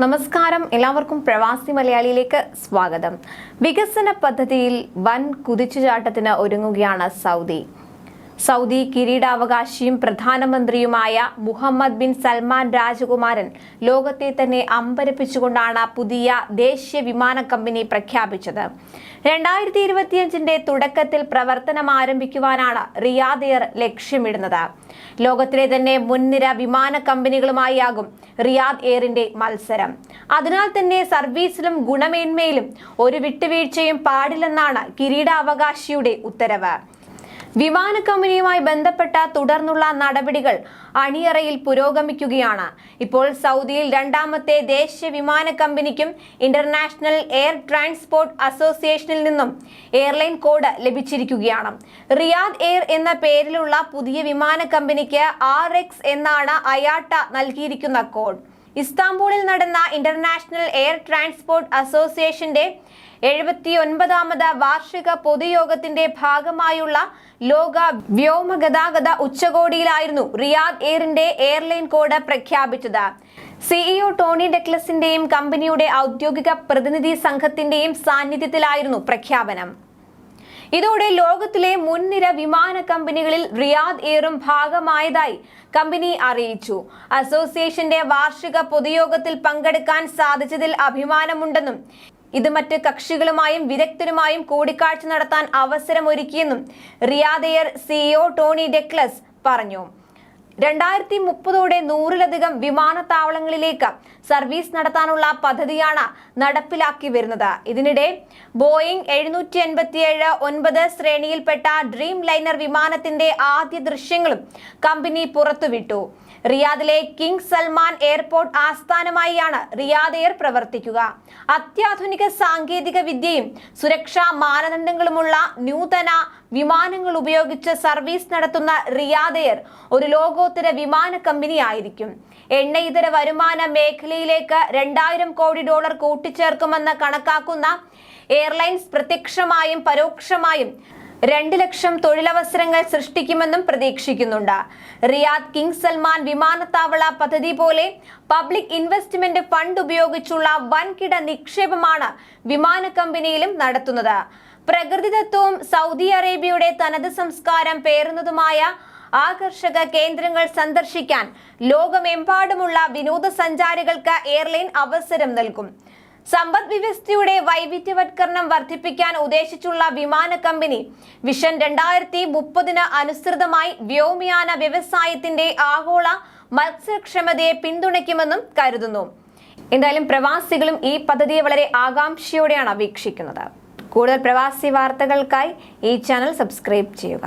നമസ്കാരം, എല്ലാവർക്കും പ്രവാസി മലയാളിയിലേക്ക് സ്വാഗതം. വികസന പദ്ധതിയിൽ വൻ കുതിച്ചുചാട്ടത്തിന് ഒരുങ്ങുകയാണ് സൗദി കിരീടാവകാശിയും പ്രധാനമന്ത്രിയുമായ മുഹമ്മദ് ബിൻ സൽമാൻ രാജകുമാരൻ ലോകത്തെ തന്നെ അമ്പരപ്പിച്ചുകൊണ്ടാണ് പുതിയ ദേശീയ വിമാന കമ്പനി പ്രഖ്യാപിച്ചത്. 2025 തുടക്കത്തിൽ പ്രവർത്തനം ആരംഭിക്കുവാനാണ് റിയാദ് എയർ ലക്ഷ്യമിടുന്നത്. ലോകത്തിലെ തന്നെ മുൻനിര വിമാന കമ്പനികളുമായാകും റിയാദ് എയറിന്റെ മത്സരം. അതിനാൽ തന്നെ സർവീസിലും ഗുണമേന്മയിലും ഒരു വിട്ടുവീഴ്ചയും പാടില്ലെന്നാണ് കിരീടാവകാശിയുടെ ഉത്തരവ്. വിമാന കമ്പനിയുമായി ബന്ധപ്പെട്ട തുടർന്നുള്ള നടപടികൾ അണിയറയിൽ പുരോഗമിക്കുകയാണ്. ഇപ്പോൾ സൗദിയിൽ രണ്ടാമത്തെ ദേശീയ വിമാന കമ്പനിക്കും ഇന്റർനാഷണൽ എയർ ട്രാൻസ്പോർട്ട് അസോസിയേഷനിൽ നിന്നും എയർലൈൻ കോഡ് ലഭിച്ചിരിക്കുകയാണ്. റിയാദ് എയർ എന്ന പേരിലുള്ള പുതിയ വിമാന കമ്പനിക്ക് RX എന്നാണ് അയാട്ട നൽകിയിരിക്കുന്ന കോഡ്. ഇസ്താംബൂളിൽ നടന്ന ഇന്റർനാഷണൽ എയർ ട്രാൻസ്പോർട്ട് അസോസിയേഷന്റെ 79ാമത് വാർഷിക പൊതുയോഗത്തിന്റെ ഭാഗമായുള്ള ലോക വ്യോമഗതാഗത ഉച്ചകോടിയിലായിരുന്നു റിയാദ് എയറിന്റെ എയർലൈൻ കോഡ് പ്രഖ്യാപിച്ചത്. CEO ടോണി ഡെക്ലസിന്റെയും കമ്പനിയുടെ ഔദ്യോഗിക പ്രതിനിധി സംഘത്തിന്റെയും സാന്നിധ്യത്തിലായിരുന്നു പ്രഖ്യാപനം. ഇതോടെ ലോകത്തിലെ മുൻനിര വിമാന കമ്പനികളിൽ റിയാദ് എയറും ഭാഗമായതായി കമ്പനി അറിയിച്ചു. അസോസിയേഷന്റെ വാർഷിക പൊതുയോഗത്തിൽ പങ്കെടുക്കാൻ സാധിച്ചതിൽ അഭിമാനമുണ്ടെന്നും ഇത് മറ്റ് കക്ഷികളുമായും വിദഗ്ധരുമായും കൂടിക്കാഴ്ച നടത്താൻ അവസരമൊരുക്കിയെന്നും റിയാദ് എയർ CEO ടോണി ഡെക്ലസ് പറഞ്ഞു. 2030ഓടെ 100-ലധികം വിമാനത്താവളങ്ങളിലേക്ക് സർവീസ് നടത്താനുള്ള പദ്ധതിയാണ് നടപ്പിലാക്കി വരുന്നത്. ഇതിനിടെ ബോയിംഗ് 787-9 ശ്രേണിയിൽപ്പെട്ട ഡ്രീം ലൈനർ വിമാനത്തിന്റെ ആദ്യ ദൃശ്യങ്ങളും കമ്പനി പുറത്തുവിട്ടു. റിയാദിലെ കിങ് സൽമാൻ എയർപോർട്ട് ആസ്ഥാനമായാണ് റിയാദ് എയർ പ്രവർത്തിക്കുക. അത്യാധുനിക സാങ്കേതിക വിദ്യയും സുരക്ഷാ മാനദണ്ഡങ്ങളുമുള്ള നൂതന വിമാനങ്ങൾ ഉപയോഗിച്ച് സർവീസ് നടത്തുന്ന റിയാദ് എയർ ഒരു ലോകോത്തര വിമാന കമ്പനി ആയിരിക്കും. എണ്ണ ഇതര വരുമാന മേഖലയിലേക്ക് $2000 കോടി കൂട്ടിച്ചേർക്കുമെന്ന് കണക്കാക്കുന്ന എയർലൈൻസ് പ്രത്യക്ഷമായും പരോക്ഷമായും 2 ലക്ഷം തൊഴിലവസരങ്ങൾ സൃഷ്ടിക്കുമെന്നും പ്രതീക്ഷിക്കുന്നുണ്ട്. റിയാദ് കിങ് സൽമാൻ വിമാനത്താവള പദ്ധതി പോലെ പബ്ലിക് ഇൻവെസ്റ്റ്മെന്റ് ഫണ്ട് ഉപയോഗിച്ചുള്ള വൻകിട നിക്ഷേപമാണ് വിമാന കമ്പനിയിലും നടത്തുന്നത്. പ്രകൃതിദത്തവും സൗദി അറേബ്യയുടെ തനത് സംസ്കാരം പേറുന്നതുമായ ആകർഷക കേന്ദ്രങ്ങൾ സന്ദർശിക്കാൻ ലോകമെമ്പാടുമുള്ള വിനോദസഞ്ചാരികൾക്ക് എയർലൈൻ അവസരം നൽകും. സമ്പദ് വ്യവസ്ഥയുടെ വൈവിധ്യവത്കരണം വർദ്ധിപ്പിക്കാൻ ഉദ്ദേശിച്ചുള്ള വിമാന കമ്പനി വിഷൻ 2030 അനുസൃതമായി വ്യോമയാന വ്യവസായത്തിന്റെ ആഗോള മത്സരക്ഷമതയെ പിന്തുണയ്ക്കുമെന്നും കരുതുന്നു. എന്തായാലും പ്രവാസികളും ഈ പദ്ധതിയെ വളരെ ആകാംക്ഷയോടെയാണ് വീക്ഷിക്കുന്നത്. കൂടുതൽ പ്രവാസി വാർത്തകൾക്കായി ഈ ചാനൽ സബ്സ്ക്രൈബ് ചെയ്യുക.